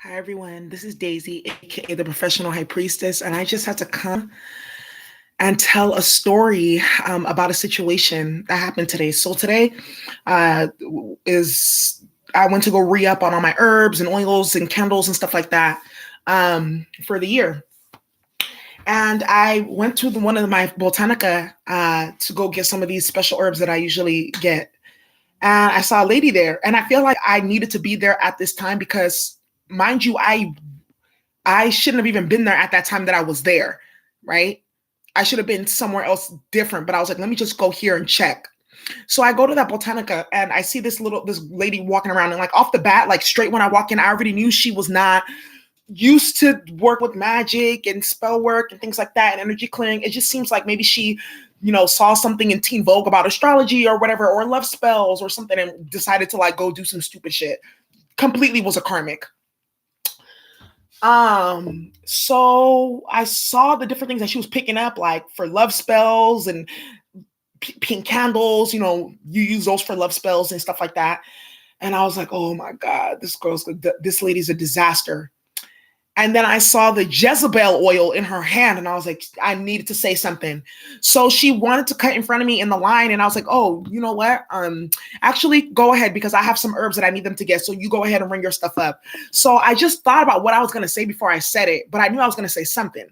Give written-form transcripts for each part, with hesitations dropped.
Hi everyone, this is Daisy, aka the Professional High Priestess, and I just had to come and tell a story about a situation that happened today. So today is I went to go re-up on all my herbs and oils and candles and stuff like that for the year. And I went to one of my Botanica to go get some of these special herbs that I usually get. And I saw a lady there, and I feel like I needed to be there at this time because, mind you, I shouldn't have even been there at that time that I was there, right? I should have been somewhere else different, but I was like, let me just go here and check. So I go to that Botanica and I see this lady walking around, and like off the bat, like straight when I walk in, I already knew she was not used to work with magic and spell work and things like that and energy clearing. It just seems like maybe she, saw something in Teen Vogue about astrology or whatever, or love spells or something, and decided to like go do some stupid shit. Completely was a karmic. So I saw the different things that she was picking up, like for love spells and pink candles, you use those for love spells and stuff like that. And I was like, oh my God, this lady's a disaster. And then I saw the Jezebel oil in her hand, and I was like, I needed to say something. So she wanted to cut in front of me in the line, and I was like, oh, you know what? Actually, go ahead, because I have some herbs that I need them to get. So you go ahead and ring your stuff up. So I just thought about what I was going to say before I said it, but I knew I was going to say something.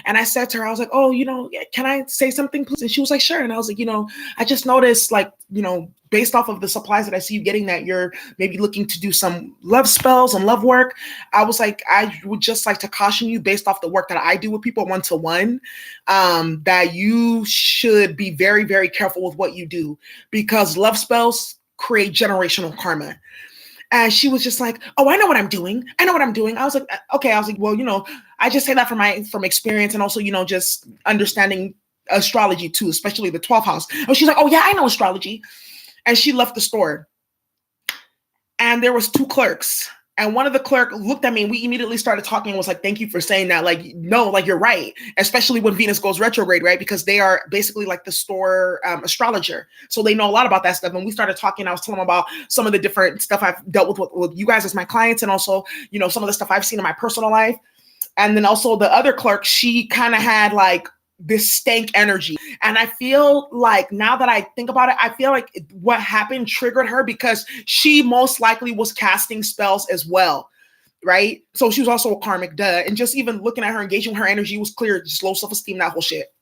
And I said to her, I was like, oh, can I say something, please? And she was like, sure. And I was like, I just noticed, like, based off of the supplies that I see you getting, that you're maybe looking to do some love spells and love work. I was like, I would just like to caution you, based off the work that I do with people one-to-one, that you should be very, very careful with what you do, because love spells create generational karma. And she was just like, oh, I know what I'm doing. I was like, okay. I was like, well, I just say that from experience, and also, just understanding astrology too, especially the 12th house. And she's like, oh yeah, I know astrology. And she left the store. And there was two clerks. And one of the clerk looked at me, and we immediately started talking and was like, thank you for saying that. Like, no, like you're right. Especially when Venus goes retrograde, right? Because they are basically like the store astrologer. So they know a lot about that stuff. And we started talking. I was telling them about some of the different stuff I've dealt with you guys as my clients. And also, some of the stuff I've seen in my personal life. And then also the other clerk, she kind of had like this stank energy. And I feel like, now that I think about it, I feel like what happened triggered her, because she most likely was casting spells as well, right? So she was also a karmic, duh. And just even looking at her, engaging her energy, was clear, just low self-esteem, that whole shit.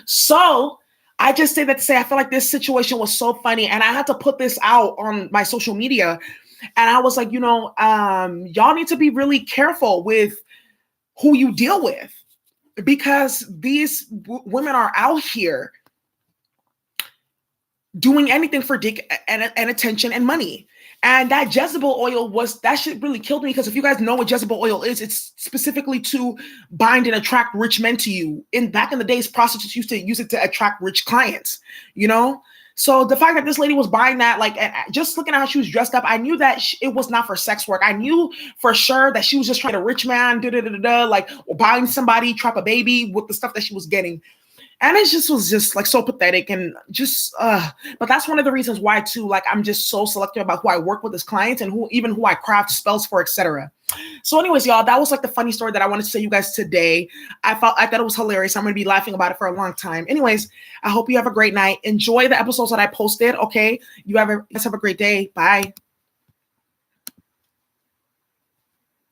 So I just say that to say, I feel like this situation was so funny, and I had to put this out on my social media. And I was like, y'all need to be really careful with who you deal with, because these women are out here doing anything for dick and attention and money. And that Jezebel oil that shit really killed me, because if you guys know what Jezebel oil is, it's specifically to bind and attract rich men to you. Back in the days, prostitutes used to use it to attract rich clients, So the fact that this lady was buying that, like, just looking at how she was dressed up, I knew that it was not for sex work. I knew for sure that she was just trying to rich man, like buying somebody, trap a baby with the stuff that she was getting. And it just was just like so pathetic, and just, but that's one of the reasons why too, like, I'm just so selective about who I work with as clients, and who I craft spells for, etc. So anyways, y'all, that was like the funny story that I wanted to tell you guys today. I thought it was hilarious. I'm going to be laughing about it for a long time. Anyways, I hope you have a great night. Enjoy the episodes that I posted. Okay. You guys have a great day. Bye.